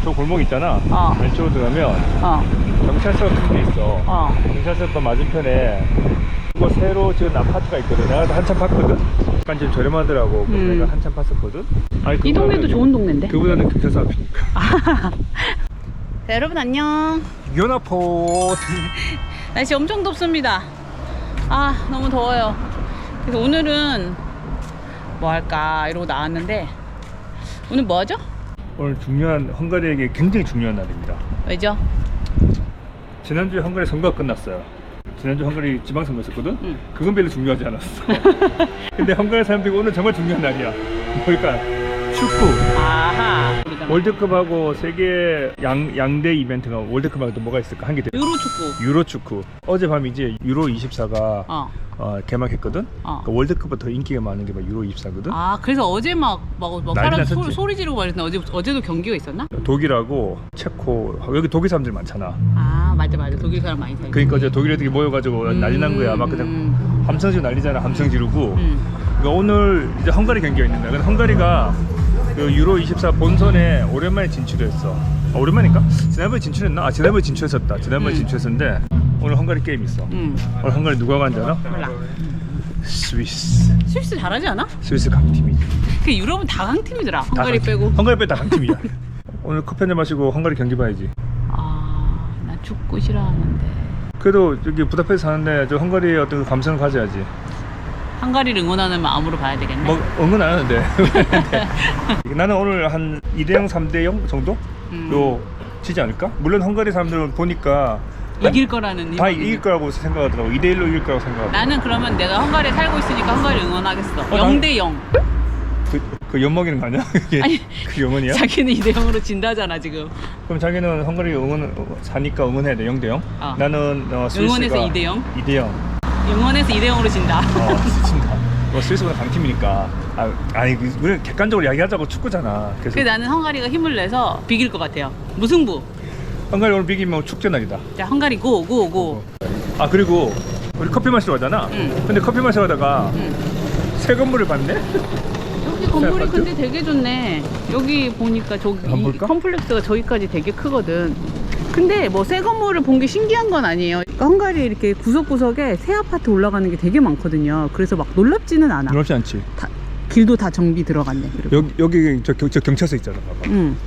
저 골목 있잖아. 어. 왼쪽으로 들어가면 경찰서 같은 데 있어. 경찰서 바 맞은편에 그거 새로 지은 아파트가 있거든. 내가 한참 봤거든. 약간 좀 저렴하더라고. 그래서 내가 한참 봤었거든. 아니, 이 동네도 좋은 동네인데. 그보다는 경찰서 앞이니까. 자, 여러분 안녕. 연합포. 날씨 엄청 덥습니다. 아, 너무 더워요. 그래서 오늘은 뭐 할까 이러고 나왔는데, 오늘 뭐 하죠? 오늘 중요한, 헝가리에게 굉장히 중요한 날입니다. 왜죠? 지난주에 헝가리 선거가 끝났어요. 지난주 헝가리 지방선거 있었거든? 그건 별로 중요하지 않았어. 근데 헝가리 사람들이 오늘 정말 중요한 날이야. 뭘까? 축구. 아하. 월드컵하고 세계 양대 이벤트가, 월드컵하고 또 뭐가 있을까? 한 개 더. 유로축구. 유로축구. 어젯밤이지 유로 24가 개막했거든? 그러니까 월드컵보다 더 인기가 많은 게 막 유로 24거든? 아, 그래서 어제 막 난리 사람 났었지. 소리 지르고 말했는데 어제도 경기가 있었나? 독일하고 체코, 여기 독일 사람들 많잖아. 아, 맞아. 독일 사람 많이 살고. 그러니까 어제 독일 애들이 모여가지고 난리 난 거야. 막 그냥 함성 지르고 난리잖아. 함성 지르고. 그러니까 오늘 이제 헝가리 경기가 있는데, 근데 헝가리가 그 유로 24 본선에 오랜만에 진출했어. 오랜만인가? 지난번에 진출했나? 지난번에 진출했었다. 지난번에 진출했었는데 오늘 헝가리 게임 있어. 오늘 헝가리 누가 간지 알아? 몰라. 스위스. 스위스 잘하지 않아? 스위스 강팀이지. 그 유럽은 다 강팀이더라. 헝가리 빼고. 헝가리 빼고 다 강팀이야. 오늘 커피 한잔 마시고 헝가리 경기 봐야지. 아, 나 축구 싫어하는데. 그래도 여기 부다페스트 사는데 저 헝가리의 어떤 그 감성을 가져야지. 헝가리를 응원하는 마음으로 봐야 되겠네. 뭐 응원 안 하는데. 나는 오늘 한 2대0, 3대0 정도? 로 지지 않을까? 물론 헝가리 사람들은 보니까 이길 거라는 다 희망이. 이길 거라고 생각하더라고. 2대1로 이길 거라고 생각하더라고. 나는 그러면 내가 헝가리에 살고 있으니까 헝가리 응원하겠어. 0대0. 그 엿먹이는 거 아니야? 그게 아니, 그게 영원이야? 자기는 2대0으로 진다잖아 지금. 그럼 자기는 헝가리 사니까 응원해야 돼. 0대0? 나는 스위스가 응원해서 2대0? 2대0. 응원해서 2대0으로 진다. 진짜. 스위스가 강팀이니까. 아니 우리 객관적으로 이야기하자고. 축구잖아. 그래서 나는 헝가리가 힘을 내서 비길 것 같아요. 무승부. 헝가리 오늘 비기면 축제 날이다. 자, 헝가리 고. 그리고 우리 커피 마시러 가잖아. 근데 커피 마시러 가다가 새 건물을 봤네? 여기 건물이 근데 되게 좋네. 여기 보니까 저기 컴플렉스가 저기까지 되게 크거든. 근데 뭐 새 건물을 본 게 신기한 건 아니에요. 그러니까 헝가리에 이렇게 구석구석에 새 아파트 올라가는 게 되게 많거든요. 그래서 막 놀랍지는 않아. 놀랍지 않지. 길도 다 정비 들어갔네. 그리고. 여기 저 경찰서 있잖아.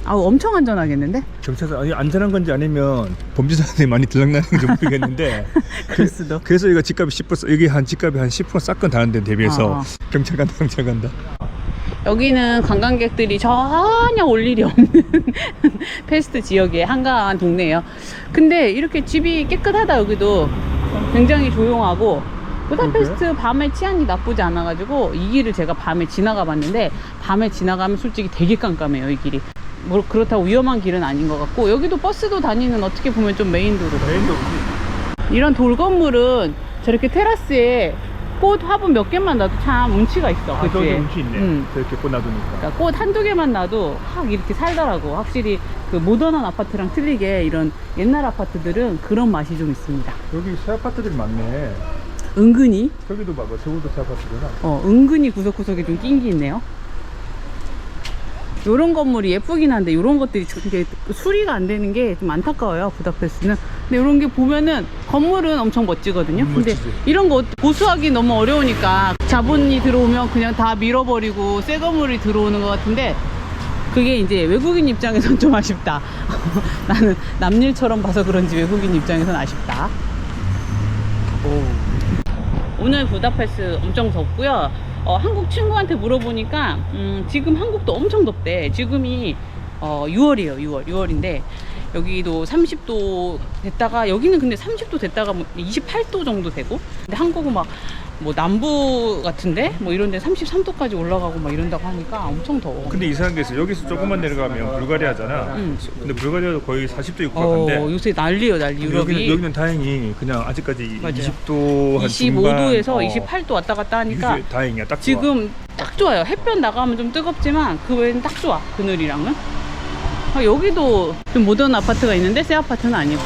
봐봐. 엄청 안전하겠는데? 경찰서 안전한 건지 아니면 범죄자들이 많이 들락나는 건지 모르겠는데. 그럴 수도. 그래서 이거 집값이 10% 여기 집값이 한 10% 싹건 다는 데 대비해서 경찰 간다. 여기는 관광객들이 전혀 올 일이 없는 페스트 지역의 한가한 동네예요. 근데 이렇게 집이 깨끗하다. 여기도 굉장히 조용하고, 부다페스트 밤에 치안이 나쁘지 않아가지고 이 길을 제가 밤에 지나가 봤는데, 밤에 지나가면 솔직히 되게 깜깜해요. 이 길이 뭐 그렇다고 위험한 길은 아닌 것 같고, 여기도 버스도 다니는 어떻게 보면 좀 메인 도로고. 이런 돌건물은 저렇게 테라스에 꽃 화분 몇 개만 놔도 참 운치가 있어. 그치? 저기 운치 있네. 저렇게 꽃 놔두니까. 그러니까 꽃 한두 개만 놔도 확 이렇게 살더라고. 확실히 그 모던한 아파트랑 틀리게 이런 옛날 아파트들은 그런 맛이 좀 있습니다. 여기 새 아파트들이 많네. 은근히 저기도 봐봐. 저기도 새 아파트잖아. 은근히 구석구석에 좀 낀 게 있네요. 요런 건물이 예쁘긴 한데 요런 것들이 이게 수리가 안 되는 게 좀 안타까워요. 부다페스트는. 근데 요런 게 보면은 건물은 엄청 멋지거든요. 근데 멋지지. 이런 거 보수하기 너무 어려우니까 자본이 들어오면 그냥 다 밀어버리고 새 건물이 들어오는 것 같은데, 그게 이제 외국인 입장에선 좀 아쉽다. 나는 남일처럼 봐서 그런지 외국인 입장에선 아쉽다. 오늘 부다페스트 엄청 덥고요. 한국 친구한테 물어보니까 지금 한국도 엄청 덥대. 지금이 6월이에요. 6월인데 여기도 30도 됐다가, 여기는 근데 30도 됐다가 뭐 28도 정도 되고, 근데 한국은 막 뭐 남부 같은데 뭐 이런 데 33도까지 올라가고 막 이런다고 하니까 엄청 더워. 근데 이상한 게 있어. 여기서 조금만 내려가면 불가리아잖아. 근데 불가리아도 거의 40도 육박한데. 요새 난리요, 난리. 유럽이. 여기는 다행히 그냥 아직까지 맞아요. 20도 한 25도에서 28도 왔다 갔다 하니까 다행이야. 딱 좋아. 지금 딱 좋아요. 햇볕 나가면 좀 뜨겁지만 그 외에는 딱 좋아. 그늘이랑은. 여기도 좀 모던 아파트가 있는데 새 아파트는 아니고.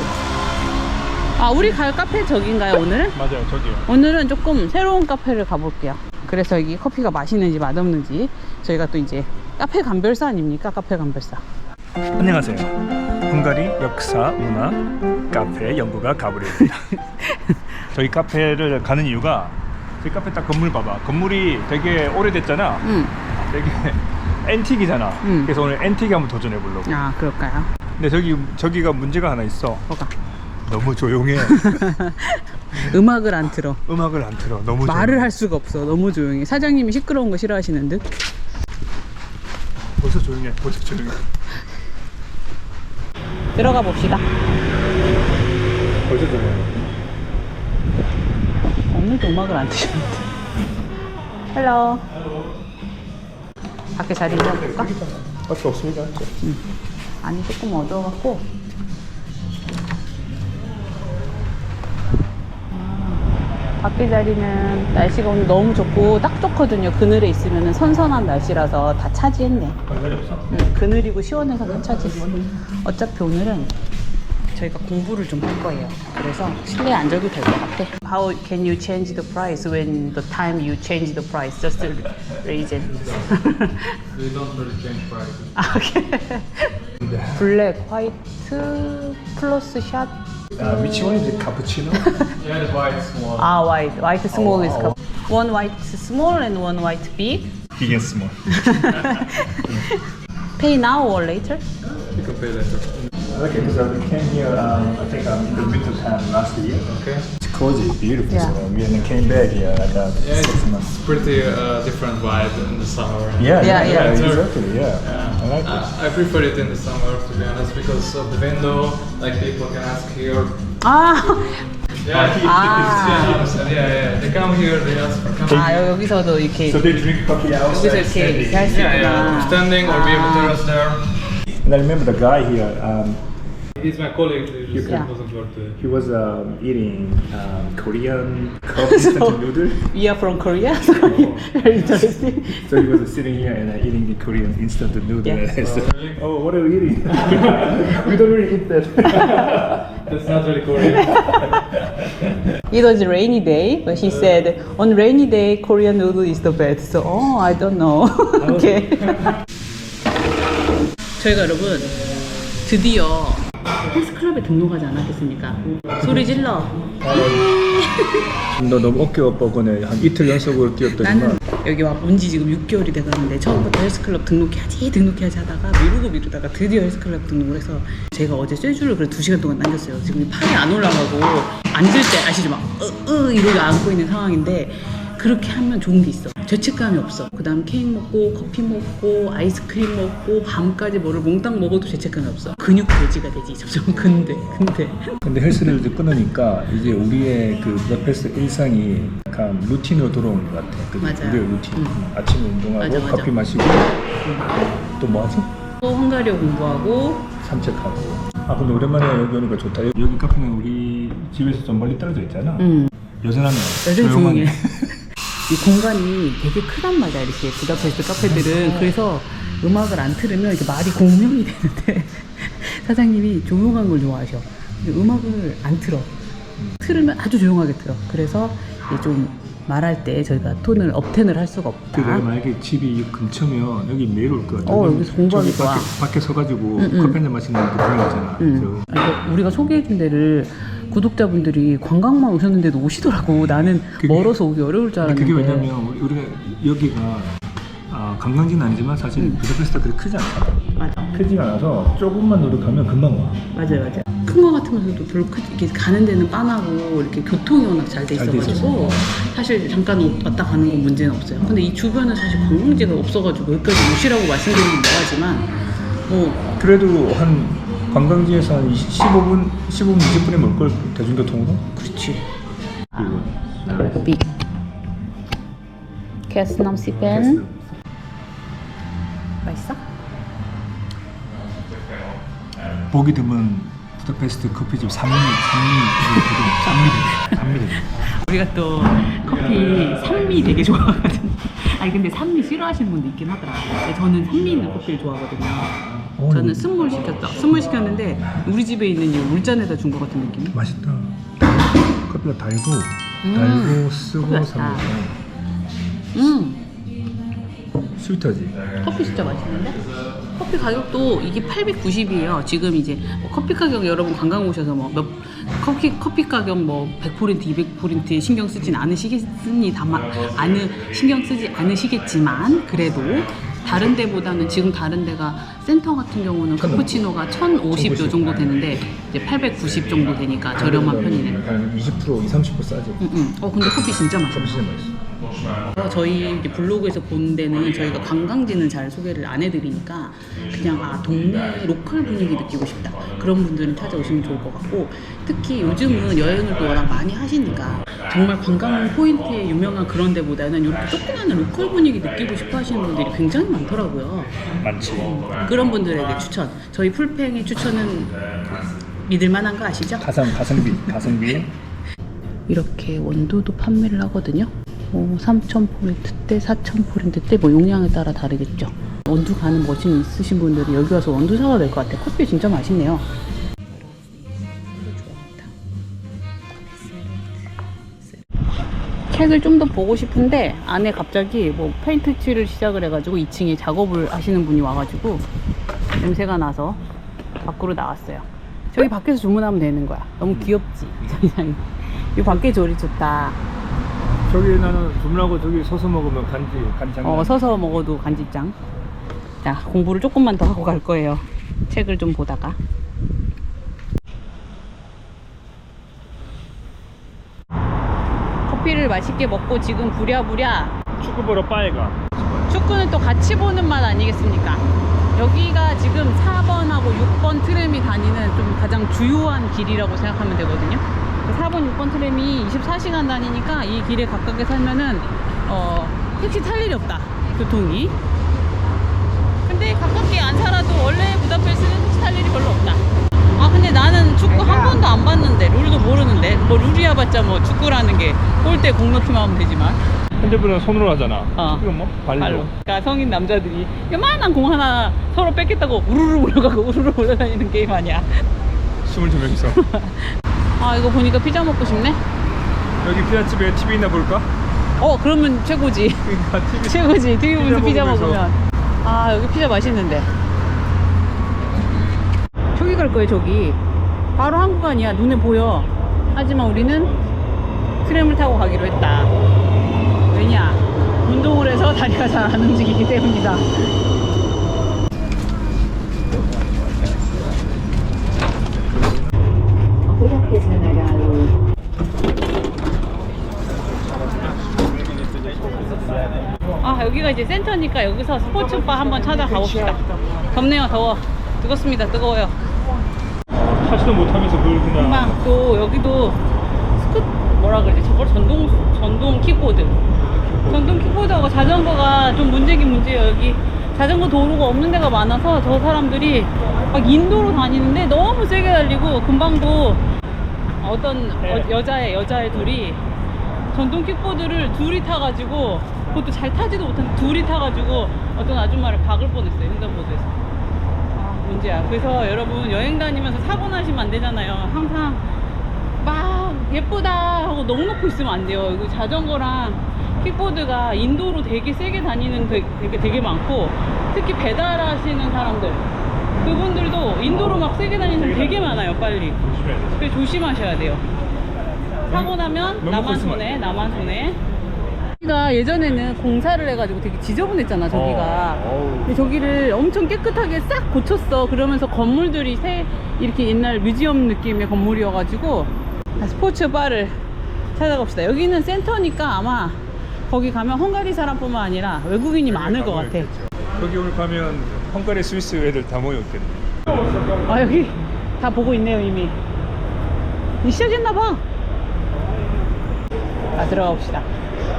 우리 갈 카페 저긴가요, 오늘은? 맞아요, 저기요. 오늘은 조금 새로운 카페를 가볼게요. 그래서 여기 커피가 맛있는지 맛없는지, 저희가 또 이제 카페 감별사 아닙니까? 카페 감별사. 안녕하세요. 헝가리 역사 문화 카페 연구가 가브리엘입니다. 저희 카페를 가는 이유가 저희 카페 딱 건물 봐봐. 건물이 되게 오래됐잖아. 되게 앤틱이잖아. 그래서 오늘 앤틱 한번 도전해 보려고. 아, 그럴까요? 근데 저기가 문제가 하나 있어. 뭐가? 너무 조용해. 음악을 안 틀어. 음악을 안 틀어. 너무 말을 조용해. 할 수가 없어. 너무 조용해. 사장님이 시끄러운 거 싫어하시는 듯? 벌써 조용해. 벌써 조용해. 들어가 봅시다. 벌써 조용해. 오늘도 음악을 안 트셨는데. 헬로. 밖에 자리 잡을까? 밖에 없습니다. 아니, 조금 어두워갖고. 밖에 자리는 날씨가 오늘 너무 좋고 딱 좋거든요. 그늘에 있으면 선선한 날씨라서 다 차지했네. 관련이 없어? 그늘이고 시원해서 다 차지했어. 어차피 오늘은 저희가 공부를 좀 할 거예요. 그래서 실내에 앉아도 될 것 같아. How can you change the price when the time you change the price? Just the reason. We don't really change prices. 아, 오케이. 블랙, 화이트, 플러스 샷. Which one is it? Cappuccino? Yeah, the white small. 아, white. White small is wow. one white small and one white big. Big and small. Pay now or later? You can pay later. Okay, because we came here, I think in the winter time last year. Okay. It's cozy, beautiful. Yeah. So we came back here like Yeah, 6 months. it's pretty different vibe in the summer. Yeah. exactly. Yeah, Yeah. I like it. I prefer it in the summer, to be honest, because of the window. Like people can ask here. 아, Yeah, Ah. yeah. They come here, they ask for coffee. 아 여기서도 이렇게 So they drink coffee outside. 여기서 이렇게 할 수 Yeah, 있구나. standing or be able to rest there. And I remember the guy here. He's my colleague. He just Yeah. wasn't worth it. He was eating Korean cup instant noodle. We are from Korea, so very interesting. So he was sitting here and eating the Korean instant noodle. Yeah. And I said, really? oh, what are you eating? We don't really eat that. That's not really Korean. It was a rainy day, but he said on rainy day Korean noodle is the best. So I don't know. okay. 저희가 여러분 드디어 헬스클럽에 등록하지 않았겠습니까? 소리 질러. 너 너무 어깨 아프거네. 한 이틀 연속으로 뛰었더니만. 나는 여기 와본지 지금 6개월이 돼가는데 처음부터 헬스클럽 등록해야지 하다가 미루다가 드디어 헬스클럽 등록을 해서 제가 어제 쇠줄을 그래 2시간 동안 당겼어요. 지금 팔이 안 올라가고 앉을 때 아시죠? 막 이러고 안고 있는 상황인데 그렇게 하면 좋은 게 있어. 죄책감이 없어. 그 다음 케이크 먹고 커피 먹고 아이스크림 먹고 밤까지 뭐를 몽땅 먹어도 죄책감이 없어. 근육 돼지가 되지 점점. 근데 근데 헬스를 이제 끊으니까 이제 우리의 그 부다페스트 일상이 약간 루틴으로 돌아온 것 같아. 그 맞아요. 우리의 루틴. 아침에 운동하고 맞아. 커피 마시고 또 뭐 하지? 또 헝가리어 공부하고 산책하고. 아 근데 오랜만에 여기 오니까 좋다. 여기 카페는 우리 집에서 좀 멀리 떨어져 있잖아. 여전하네. 여전히 조용하네. 조용해. 이 공간이 되게 크단 말이야. 이렇게 부다페스트 카페들은. 그래서 음악을 안 틀으면 이렇게 말이 공명이 되는데 사장님이 조용한 걸 좋아하셔. 근데 음악을 안 틀어. 틀으면 아주 조용하게 틀어. 그래서 이제 좀 말할 때 저희가 톤을 업텐을 할 수가 없다. 그 내가 만약에 집이 근처면 여기 매일 올 거야. 여기서 공부하기 저기 좋아. 밖에 서가지고 커피 한잔 마시는 거 분위기잖아. 아니, 우리가 소개해준 데를 구독자분들이 관광만 오셨는데도 오시더라고. 나는 멀어서 오기 어려울 줄 알았는데. 그게 왜냐면 우리가 여기가 관광지는 아니지만 사실 부다페스트가 그렇게 크지 않잖아. 맞아. 크지가 않아서 조금만 노력하면 금방 와. 맞아요. 큰 거 같으면서도 별로 이렇게 가는 데는 빤하고 이렇게 교통이 워낙 잘 돼 잘돼 있어가지고 사실 잠깐 왔다 가는 건 문제는 없어요. 근데 이 주변은 사실 관광지가 없어가지고 여기까지 오시라고 말씀드리긴 뭐하지만 뭐 그래도 한 관광지에서 한 15분, 20분에 몰 걸 대중교통으로? 그렇지. 그리고 빅 캐스넘 시펜 맛있어? 보기 드문 부다페스트 커피집 산미 우리가 또 커피 산미 되게 좋아하거든요. 아니 근데 산미 싫어하시는 분도 있긴 하더라. 근데 저는 산미 있는 커피를 좋아하거든요. 저는 스몰 시켰다. 스몰 시켰는데 우리 집에 있는 이 물잔에다 준 것 같은 느낌. 맛있다. 커피가 달고 쓰고 맛있다. 산미가 스위터지. 커피 진짜 맛있는데? 커피 가격도 이게 890이에요. 지금 이제 뭐 커피 가격 여러분 관광 오셔서 뭐 몇 커피 가격 뭐 100% 200% 신경 쓰진 신경 쓰지 않으시겠지만 그래도 다른 데보다는 지금 다른 데가 센터 같은 경우는 카푸치노가 1,050 요 정도 되는데 이제 890 정도 되니까 저렴한 편이네. 한 20% 30% 싸죠. 근데 커피 진짜 맛있어. 커피 진짜 맛있어. 저희 이제 블로그에서 본 데는 저희가 관광지는 잘 소개를 안 해드리니까 그냥 동네 로컬 분위기 느끼고 싶다 그런 분들은 찾아오시면 좋을 것 같고, 특히 요즘은 여행을 또 워낙 많이 하시니까 정말 관광 포인트에 유명한 그런 데보다는 이렇게 조그마한 로컬 분위기 느끼고 싶어 하시는 분들이 굉장히 많더라고요. 많지. 그런 분들에게 추천. 저희 풀팽의 추천은 믿을 만한 거 아시죠? 가성비. 이렇게 원두도 판매를 하거든요. 3,000포인트대, 4,000포인트대 뭐 용량에 따라 다르겠죠. 원두 가는 머신 있으신 분들이 여기 와서 원두 사가 될 것 같아요. 커피 진짜 맛있네요. 책을 좀 더 보고 싶은데 안에 갑자기 뭐 페인트 칠을 시작을 해가지고 2층에 작업을 하시는 분이 와가지고 냄새가 나서 밖으로 나왔어요. 저기 밖에서 주문하면 되는 거야. 너무 귀엽지? 이 밖에 조리 좋다. 저기 나는 주문하고 저기 서서 먹으면 간장. 서서 먹어도 간지짱. 자, 공부를 조금만 더 하고 갈 거예요. 책을 좀 보다가. 커피를 맛있게 먹고 지금 부랴부랴 축구 보러 바에 가. 축구는 또 같이 보는 맛 아니겠습니까? 여기가 지금 4번하고 6번 트램이 다니는 좀 가장 주요한 길이라고 생각하면 되거든요. 4번, 6번 트램이 24시간 다니니까 이 길에 가깝게 살면은 택시 탈 일이 없다, 교통이. 근데 가깝게 안 살아도 원래 부다페스트는 택시 탈 일이 별로 없다. 근데 나는 축구 한 번도 안 봤는데 룰도 모르는데 뭐 룰이야 봤자 뭐 축구라는 게 골대 공 넣기만 하면 되지만 핸드폰은 손으로 하잖아. 이건 뭐 발로. 그러니까 성인 남자들이 요만한 공 하나 서로 뺏겠다고 우르르 올라가고 우르르 올라다니는 게임 아니야. 22명이서. 이거 보니까 피자 먹고 싶네. 여기 피자집에 TV 있나 볼까? 그러면 최고지. 그러니까 TV. 최고지. TV 보면서 피자 먹으면서. 먹으면. 여기 피자 맛있는데. 저기 갈 거예요. 저기 바로 한국 아니야. 눈에 보여. 하지만 우리는 트램을 타고 가기로 했다. 왜냐? 운동을 해서 다리가 잘 안 움직이기 때문이다. 여기가 이제 센터니까 여기서 스포츠바 한번 찾아가 봅시다. 덥네요. 더워. 뜨겁습니다. 뜨거워요. 타지도 못하면서 그걸 그냥. 금방 또 여기도 뭐라 그러지? 저걸 전동 킥보드. 전동 킥보드하고 자전거가 좀 문제긴 문제예요. 여기 자전거 도로가 없는 데가 많아서 저 사람들이 막 인도로 다니는데 너무 세게 달리고, 금방도 어떤 여자애 둘이 전동 킥보드를 둘이 타가지고, 그것도 잘 타지도 못한 둘이 타가지고 어떤 아줌마를 박을 뻔했어요. 횡단보도에서. 문제야. 그래서 여러분 여행 다니면서 사고 나시면 안 되잖아요. 항상 막 예쁘다 하고 넉넉히 있으면 안 돼요. 이거 자전거랑 킥보드가 인도로 되게 세게 다니는 되게 많고, 특히 배달하시는 사람들, 그분들도 인도로 막 세게 다니는 되게 많아요. 빨리. 그래서 조심하셔야 돼요. 사고 나면 나만 손해. 여기가 예전에는 공사를 해가지고 되게 지저분했잖아, 저기가. 근데 저기를 엄청 깨끗하게 싹 고쳤어. 그러면서 건물들이 이렇게 옛날 뮤지엄 느낌의 건물이어가지고. 스포츠 바를 찾아갑시다. 여기는 센터니까 아마 거기 가면 헝가리 사람뿐만 아니라 외국인이 많을 것 같아. 여기 오늘 가면 헝가리, 스위스 애들 다 모여있겠네. 여기 다 보고 있네요, 이미. 시작했나봐. 들어가 봅시다.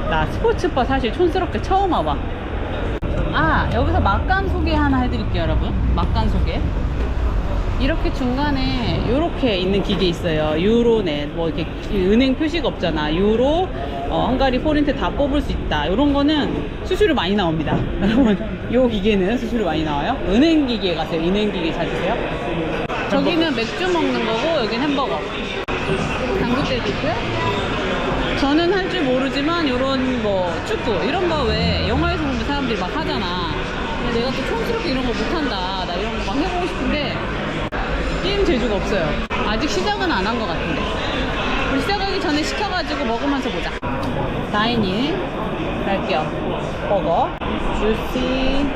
나 스포츠바 사실 촌스럽게 처음 와봐. 여기서 막간 소개 하나 해드릴게요, 여러분. 막간 소개. 이렇게 중간에 이렇게 있는 기계 있어요. 유로넷, 뭐 이렇게 은행 표시가 없잖아. 유로, 헝가리 포린트 다 뽑을 수 있다. 이런 거는 수수료 많이 나옵니다. 여러분, 이 기계는 수수료 많이 나와요. 은행 기계 가세요. 은행 기계 찾으세요. 저기는 맥주 먹는 거고, 여기는 햄버거. 당구대도 있고요. 저는 할 줄 모르지만 이런 뭐 축구 이런 거 왜 영화에서 보면 사람들이 막 하잖아. 근데 내가 또 촌스럽게 이런 거 못한다. 나 이런 거 막 해보고 싶은데 게임 재주가 없어요. 아직 시작은 안 한 것 같은데. 우리 시작하기 전에 시켜가지고 먹으면서 보자. 다이닝 할게요. 버거, 주시.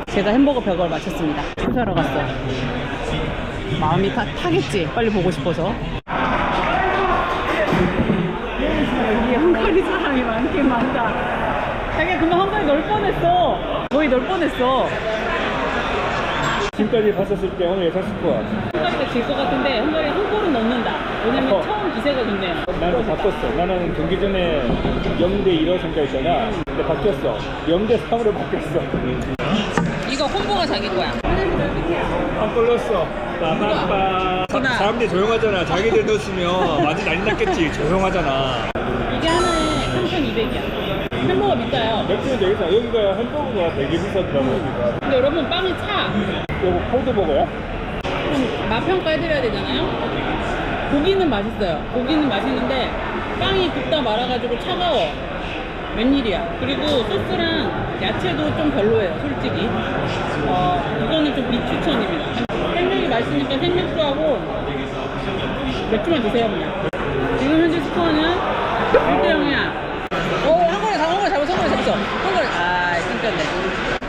제가 햄버거 벽을 마쳤습니다. 수사러 갔어. 마음이 타겠지. 빨리 보고 싶어서. 여기 헝가리 사람이 많긴 많다. 자기가 금방 헝가리 넣을 뻔했어. 거의 넣을 뻔했어. 지금까지 봤었을 때 오늘 예상 스코어. 헝가리가 질 것 같은데 헝가리 한 골은 넣는다. 왜냐면 처음 기세가 좋네요. 나는 바꿨어. 나는 경기 전에 0대 2로 생각했잖아. 근데 바뀌었어. 0대 3으로 바뀌었어. 이거 홍보가 자기 거야. 한골 넣었어. 빠빠빠. 사람들이 조용하잖아. 자기들 넣었으면 완전 난리 났겠지. 조용하잖아. 이게 하나에 3,200이야. 햄버거 비싸요. 맥주는 되게 싸. 여기가 햄버거가 되게 비싸더라고. 근데 여러분 빵이 차. 이거 코드버거야? 좀 맛평가 해드려야 되잖아요. 고기는 맛있어요. 고기는 맛있는데 빵이 굽다 말아가지고 차가워. 웬일이야. 그리고 소스랑 야채도 좀 별로예요, 솔직히. 이거는 좀 비추천입니다. 생맥이 맛있으니까 생맥주하고 맥주만 드세요, 그냥. 지금 현재 스코어는 1대 0이야. 한 거에 잡았어. 한 거에, 끊겼네.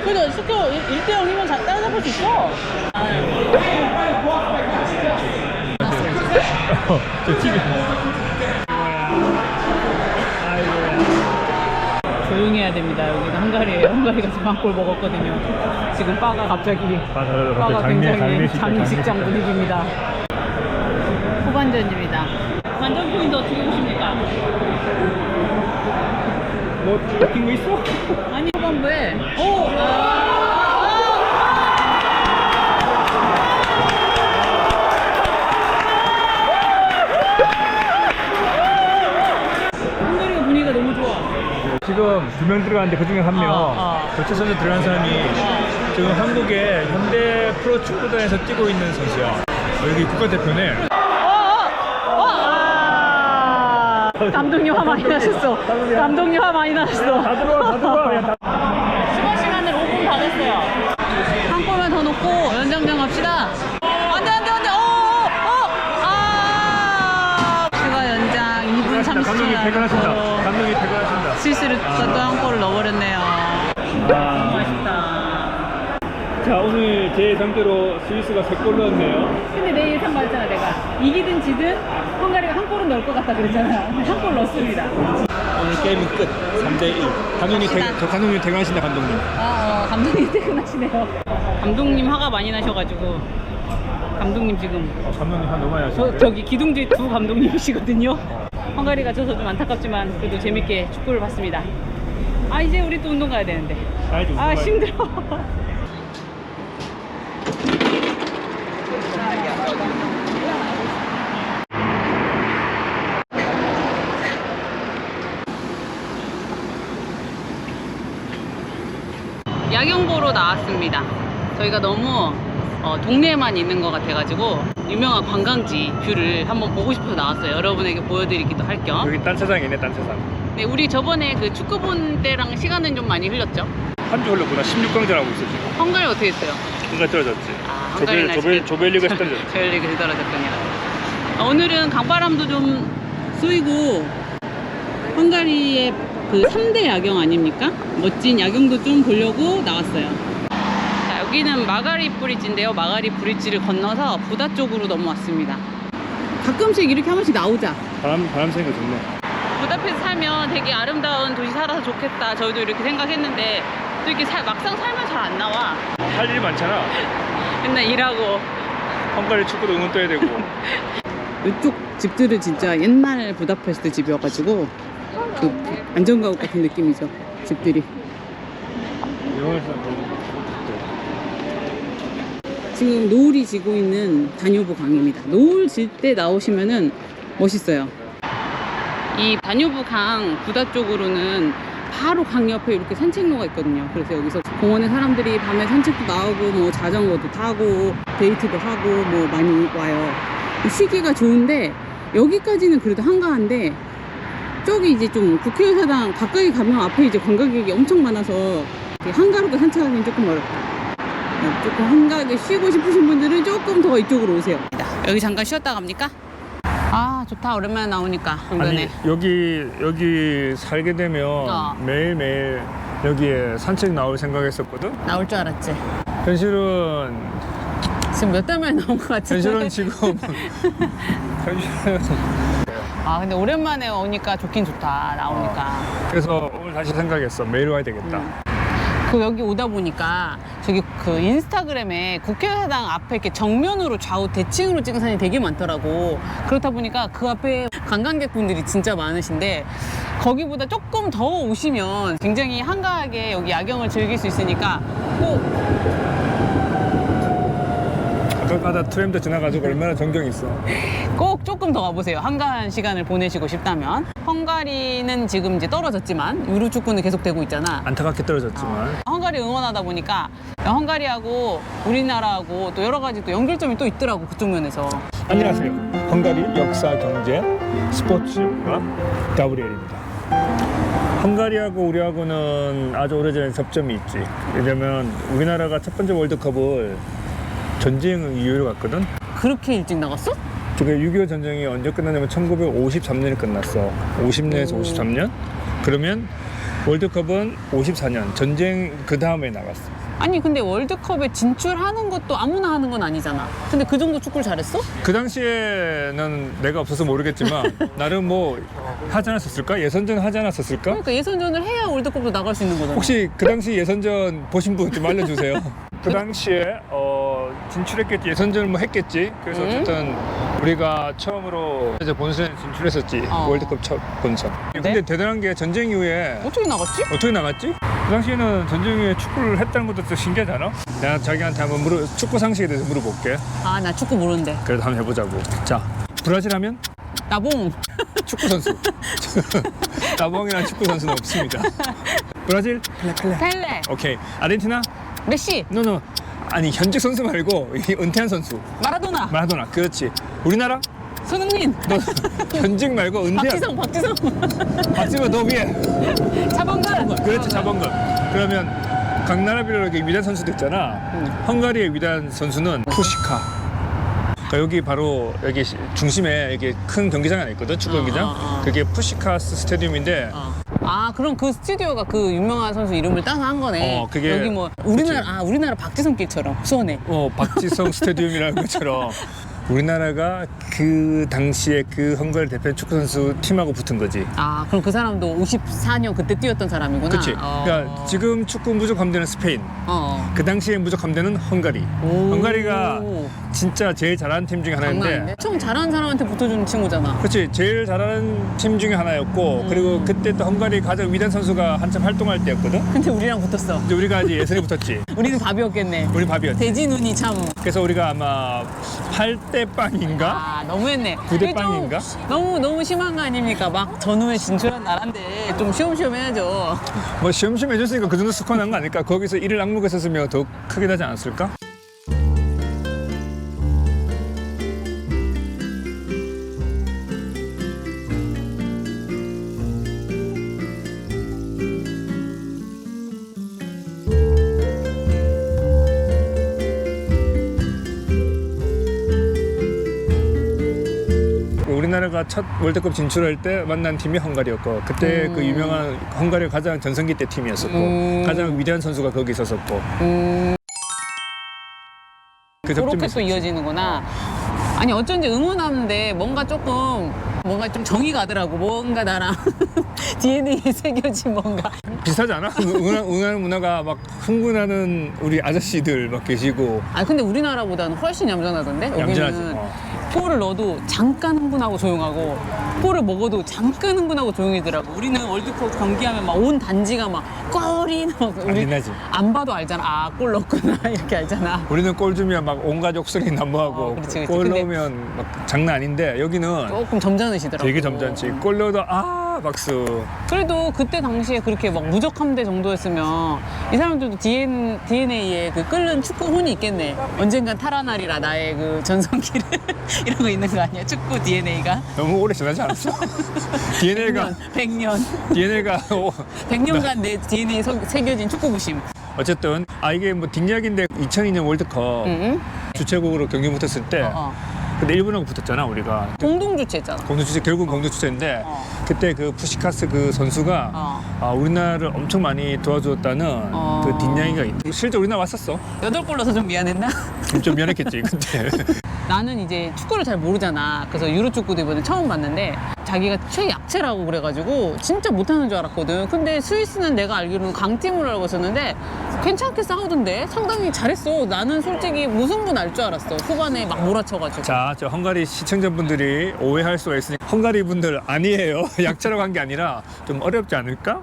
그래도 스코어 1대 0이면 따라잡을 수 있어. 저 TV. 조용히 해야 됩니다. 여기는 헝가리예요. 헝가리가 지금 한 골 먹었거든요. 지금 바가 갑자기 바가 굉장히 장례식장 분위기입니다. 후반전입니다. 반전 포인트 어떻게 보십니까? 뭐 바뀐 거 있어? 아니 후반부에 헝가리가 분위기가 너무 좋아. 지금 2명 들어갔는데 그 중에 한 명 교체 선수 들어간 사람이 지금 한국의 현대 프로 축구단에서 뛰고 있는 선수야. 여기 국가대표네. 감독님 화 많이 나셨어. 감독님 화 많이 나셨어. 다 들어와. 추가 시간을 5분 받았어요. 한 골만 더 넣고 연장전 갑시다. 안돼. 추가 연장 2분 30초. 감독님 퇴근하신다. 실수로 또 한 골을 넣어버렸네요. 너무 아쉽다. 자, 오늘 제 예상대로 스위스가 3골 넣었네요. 근데 내 예상 맞잖아. 내가 이기든 지든 헝가리가 한 골은 넣을 것 같다 그랬잖아. 한 골 넣었습니다. 오늘 게임은 끝. 3대1. 감독님 퇴근하신다, 감독님. 감독님 퇴근하시네요. 감독님 화가 많이 나셔가지고 감독님 지금 감독님 화 너무 많이 하시네. 저기 기둥주의 두 감독님이시거든요. 헝가리가 져서 좀 안타깝지만 그래도 재밌게 축구를 봤습니다. 이제 우리 또 운동 가야 되는데. 힘들어. 야경 보러 나왔습니다. 저희가 너무 동네에만 있는 것 같아가지고 유명한 관광지 뷰를 한번 보고 싶어서 나왔어요. 여러분에게 보여드리기도 할 겸. 여기 딴차장이네, 딴차장. 네, 우리 저번에 그 축구 본 때랑 시간은 좀 많이 흘렸죠. 한 주 흘렀구나. 16강전 하고 있어, 지금. 헝가리 어떻게 했어요? 뭔가 떨어졌지. 헝가리는 조별리그에서 떨어졌지. 조별리그에서 떨어졌군요. 오늘은 강바람도 좀 쏘이고 헝가리의 그 3대 야경 아닙니까? 멋진 야경도 좀 보려고 나왔어요. 자, 여기는 마가리 브리지인데요. 마가리 브리지를 건너서 부다 쪽으로 넘어왔습니다. 가끔씩 이렇게 한 번씩 나오자. 바람 쐬는 거 좋네. 부다페스트 살면 되게 아름다운 도시 살아서 좋겠다. 저희도 이렇게 생각했는데 또 이렇게 막상 살면 잘 안 나와. 할 일이 많잖아. 맨날 일하고. 헝가리 축구도 응원 떠야 되고. 이쪽 집들은 진짜 옛날 부다페스트 집이어가지고 그 안전가옥 같은 느낌이죠. 집들이. 지금 노을이 지고 있는 다뉴브 강입니다. 노을 질 때 나오시면은 멋있어요. 이 다뉴브 강 부다 쪽으로는 바로 강 옆에 이렇게 산책로가 있거든요. 그래서 여기서 공원에 사람들이 밤에 산책도 나오고 뭐 자전거도 타고 데이트도 하고 뭐 많이 와요. 쉬기가 좋은데 여기까지는 그래도 한가한데 저기 이제 좀 국회의사당 가까이 가면 앞에 이제 관광객이 엄청 많아서 한가로도 산책하기는 조금 어렵다. 조금 한가하게 쉬고 싶으신 분들은 조금 더 이쪽으로 오세요. 여기 잠깐 쉬었다 갑니까? 아 좋다. 오랜만에 나오니까 아니 여기 살게 되면 매일매일 여기에 산책 나올 생각했었거든. 나올 줄 알았지. 현실은 지금 몇 달 만에 나온 것 같은데. 현실은 지금 현실은 아 근데 오랜만에 오니까 좋긴 좋다. 나오니까. 그래서 오늘 다시 생각했어. 매일 와야 되겠다. 그 여기 오다 보니까 저기 그 인스타그램에 국회의사당 앞에 이렇게 정면으로 좌우 대칭으로 찍은 사진이 되게 많더라고. 그렇다 보니까 그 앞에 관광객분들이 진짜 많으신데 거기보다 조금 더 오시면 굉장히 한가하게 여기 야경을 즐길 수 있으니까 가끔가다 트램도 지나가지고 얼마나 정경이 있어. 꼭 조금 더 와보세요. 한가한 시간을 보내시고 싶다면. 헝가리는 지금 이제 떨어졌지만 유로 축구는 계속되고 있잖아. 안타깝게 떨어졌지만 헝가리 응원하다 보니까 헝가리하고 우리나라하고 또 여러 가지 또 연결점이 또 있더라고 그쪽 면에서. 안녕하세요. 헝가리 역사 경제 스포츠 문화 가브리엘입니다. 헝가리하고 우리하고는 아주 오래전에 접점이 있지. 왜냐면 우리나라가 첫 번째 월드컵을 전쟁 이후로 갔거든. 그렇게 일찍 나갔어? 그게 6.25 전쟁이 언제 끝났냐면 1953년에 끝났어. 50년에서 53년. 그러면 월드컵은 54년 전쟁 그 다음에 나갔어. 아니 근데 월드컵에 진출하는 것도 아무나 하는 건 아니잖아. 근데 그 정도 축구를 잘했어? 그 당시에는 내가 없어서 모르겠지만 나름 뭐 하지 않았었을까? 예선전 하지 않았었을까? 그러니까 예선전을 해야 월드컵도 나갈 수 있는 거잖아. 혹시 그 당시 예선전 보신 분 좀 알려주세요. 그 당시에 진출했겠지. 예선전을 뭐 했겠지. 그래서 어쨌든 우리가 처음으로 이제 본선에 진출했었지. 월드컵 첫 본선. 근데 대단한 게 전쟁 이후에 어떻게 나갔지? 어떻게 나갔지? 그 당시에는 전쟁 이후에 축구를 했다는 것도 좀 신기하잖아. 내가 자기한테 한번 축구 상식에 대해서 물어볼게. 아 나 축구 모르는데. 그래도 한번 해보자고. 자, 브라질 하면 나봉. 축구 선수. 나봉이라는 축구 선수는 없습니다. 브라질? 펠레. 오케이. 아르헨티나? 메시. 노노. 아니 현직 선수 말고 이 은퇴한 선수. 마라도나. 마라도나. 그렇지. 우리나라? 손흥민. 너 현직 말고 은퇴한. 박지성. 박지성 너 위에. 차범근. 그렇지 차범근. 그러면 각 나라별로 이렇게 위대한 선수도 있잖아. 헝가리의 위대한 선수는 푸시카. 그러니까 여기 바로 여기 중심에 이게 큰 경기장이 하나 있거든. 축구 경기장. 그게 푸시카스 스타디움인데. 아 그럼 그 스튜디오가 그 유명한 선수 이름을 따서 한 거네. 그게 여기 뭐 우리나라 박지성 길처럼 수원에. 박지성 스타디움이라는 것처럼 우리나라가 그 당시에 그 헝가리 대표 축구 선수 팀하고 붙은 거지. 아 그럼 그 사람도 54년 그때 뛰었던 사람이구나. 그렇지. 그러니까 지금 축구 무적 함대는 스페인. 그 당시에 무적 함대는 헝가리. 헝가리가 진짜 제일 잘하는 팀 중에 하나인데. 엄청 잘하는 사람한테 붙어주는 친구잖아. 그렇지. 제일 잘하는 팀 중에 하나였고 그리고 그때 또 헝가리 가장 위대한 선수가 한참 활동할 때였거든. 근데 우리랑 붙었어. 이제 우리가 이제 예선에 붙었지. 우리는 밥이었겠네. 우리 밥이었지. 돼지 눈이 참. 그래서 우리가 아마 8대 빵인가? 아 너무했네. 9대 빵인가? 너무 심한 거 아닙니까? 막 전후에 진출한 나라인데 좀 쉬엄쉬엄 해야죠. 뭐 시험시험 해줬으니까 그 정도 스코어 난 거 아닐까? 거기서 이를 악물고 더 크게 나지 않았을까? 우리나라가 첫 월드컵 진출할 때 만난 팀이 헝가리였고 그때 그 유명한 헝가리 가장 전성기 때 팀이었었고 가장 위대한 선수가 거기 있었었고 그 그렇게 접점이 또 있었지. 이어지는구나. 아니 어쩐지 응원하는데 뭔가 좀 정이 가더라고. 뭔가 나랑 DNA에 새겨진 뭔가. 비슷하지 않아? 응원하는 문화가 막 흥분하는 우리 아저씨들 막 계시고. 아 근데 우리나라보다는 훨씬 얌전하던데? 얌전하지. 여기는 볼을 넣어도 잠깐 흥분하고 조용하고 볼을 먹어도 잠깐 흥분하고 조용히더라고. 우리는 월드컵 경기하면 막 온 단지가 막 골이 막 우리 나지. 안 봐도 알잖아. 아 골 넣었구나 이렇게 알잖아. 우리는 골 주면 막 온 가족 소리 난무하고 그렇지. 골 근데 넣으면 막 장난 아닌데 여기는 조금 점잖으시더라고. 되게 점잖지. 골 넣어도 박수. 그래도 그때 당시에 그렇게 막 무적함대 정도였으면 이 사람들도 DNA에 그 끓는 축구 혼이 있겠네. 언젠간 탈환하리라 나의 그 전성기를 이런 거 있는 거 아니야? 축구 DNA가? 너무 오래 지나지 않았어? DNA가 100년 100년간 100년간 내 DNA 새겨진 축구 부심. 어쨌든 이게 뭐 뒷이야기인데 2002년 월드컵 응? 주최국으로 경기 붙었을 때 근데 일본하고 붙었잖아 우리가. 공동 주최잖아. 공동주최 결국 공동주최인데 그때 그 푸시카스 그 선수가 우리나라를 엄청 많이 도와주었다는 그 뒷이야기가 있다. 실제 우리나라 왔었어. 8골 넣어서 좀 미안했나? 좀 미안했겠지 근데. 나는 이제 축구를 잘 모르잖아. 그래서 유로 축구도 이번에 처음 봤는데 자기가 최약체라고 그래가지고 진짜 못하는 줄 알았거든. 근데 스위스는 내가 알기로는 강팀으로 알고 있었는데 괜찮게 싸우던데 상당히 잘했어. 나는 솔직히 무승부 날 줄 알았어. 후반에 막 몰아쳐가지고. 자, 저 헝가리 시청자분들이 오해할 수가 있으니까 헝가리 분들 아니에요. 약체라고 한 게 아니라 좀 어렵지 않을까?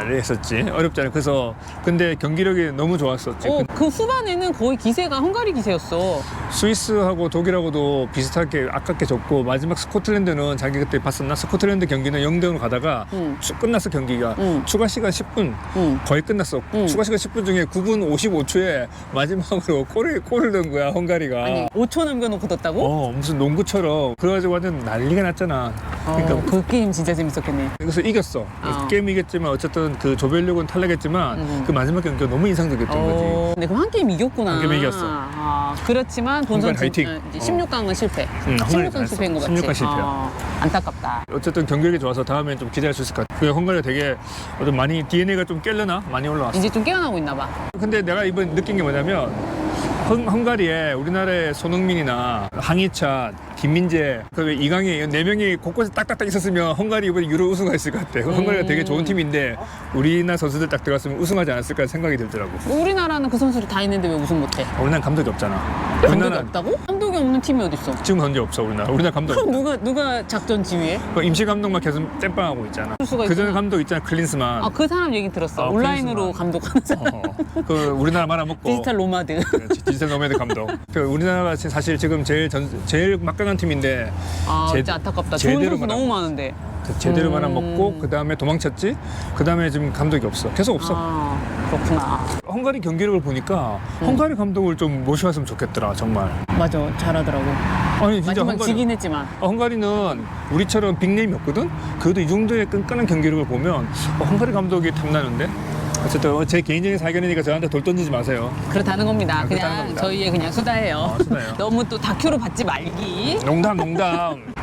했었지. 어렵지 않아. 그래서 근데 경기력이 너무 좋았었지. 그 후반에는 거의 기세가 헝가리 기세였어. 스위스하고 독일하고도 비슷하게 아깝게 졌고 마지막 스코틀랜드는 자기 그때 봤었나? 스코틀랜드 경기는 0대0으로 가다가 끝났어 경기가. 추가 시간 10분 거의 끝났어. 추가 시간 10분 중에 9분 55초에 마지막으로 골을 넣은 거야 헝가리가. 아니 5초 남겨놓고 뒀다고? 무슨 농구처럼. 그래가지고 완전 난리가 났잖아. 그러니까 그 게임 진짜 재밌었겠네. 그래서 이겼어. 게임 이겼지만 어쨌든 그 조별력은 탈락했지만 그 마지막 경기가 너무 인상적이었던 거지. 근데 그럼 한 게임 이겼구나. 한 게임 이겼어. 그렇지만 본선 화이팅. 16강은 실패. 헝가리 16강 실패인 것 같지. 16강 실패야. 안타깝다. 어쨌든 경기력이 좋아서 다음엔 좀 기대할 수 있을 것 같아. 그 헝가리가 되게 좀 많이 DNA가 좀 깰려나? 많이 올라왔어. 이제 좀 깨어나고 있나 봐. 근데 내가 이번 느낀 게 뭐냐면 헝가리에 우리나라의 손흥민이나 황희찬, 김민재, 그 이강인 4명이 곳곳에 딱딱딱 있었으면 헝가리 이번에 유로 우승했을 것 같아. 헝가리가 되게 좋은 팀인데 우리나라 선수들 딱 들어갔으면 우승하지 않았을까 생각이 들더라고. 우리나라는 그 선수들 다 있는데 왜 우승 못해? 우리나라 감독이 없잖아. 감독이 우리나라는 없다고? 감독이 없는 팀이 어딨어? 지금 현재 없어 우리나라 감독. 그럼 누가 작전 지휘해? 그 임시 감독만 계속 땜빵하고 있잖아. 수가 그 전에 있구나. 감독 있잖아 클린스만. 그 사람 얘기 들었어. 온라인으로 클린스만. 감독하는 사람. 그 우리나라 말아먹고. 디지털 노마드. 디지털 노매드 감독. 그 우리나라가 사실 지금 제일 막강한 팀인데. 진짜 안타깝다. 좋은 선수 너무 많은데. 제대로 말아먹고 그 다음에 도망쳤지. 그 다음에 지금 감독이 없어. 계속 없어. 그렇구나. 헝가리 경기력을 보니까 헝가리 감독을 좀 모셔왔으면 좋겠더라 정말. 맞아, 잘하더라고. 아니 진짜 마지막 지긴 했지만. 헝가리는 우리처럼 빅네임이 없거든. 그래도 이 정도의 끈끈한 경기력을 보면 헝가리 감독이 탐나는데. 어쨌든 제 개인적인 사견이니까 저한테 돌 던지지 마세요. 그렇다는 겁니다. 그렇다는 그냥 겁니다. 저희의 그냥 수다예요. 수다예요. 너무 또 다큐로 받지 말기. 농담.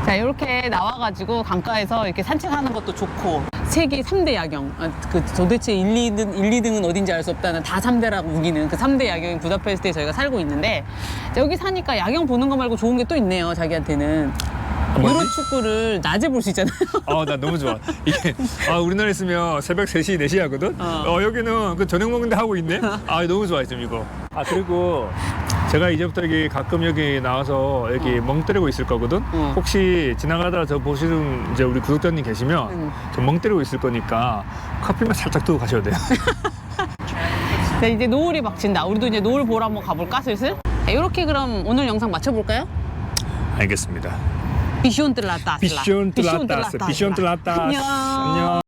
자, 이렇게 나와가지고 강가에서 이렇게 산책하는 것도 좋고 세계 3대 야경. 그 도대체 1, 2등은 어딘지 알 수 없다는 다 3대라고 우기는 그 3대 야경인 부다페스트에 저희가 살고 있는데 자, 여기 사니까 야경 보는 거 말고 좋은 게 또 있네요. 자기한테는. 뭐지? 유로 축구를 낮에 볼 수 있잖아요. 나 너무 좋아. 이게 우리나라에 있으면 새벽 3시, 4시 하거든. 여기는 그 저녁 먹는데 하고 있네. 너무 좋아 지금 이거. 그리고 제가 이제부터 여기 가끔 여기 나와서 여기 멍 때리고 있을 거거든. 혹시 지나가다가 저 보시는 이제 우리 구독자님 계시면 저 멍 때리고 있을 거니까 커피만 살짝 두고 가셔야 돼요. 자, 이제 노을이 막 진다. 우리도 이제 노을 보러 한번 가볼까 슬슬? 자, 이렇게 그럼 오늘 영상 마쳐볼까요? 알겠습니다. 비숑 뜰라따스. 비숑 뜰라따스. 안녕.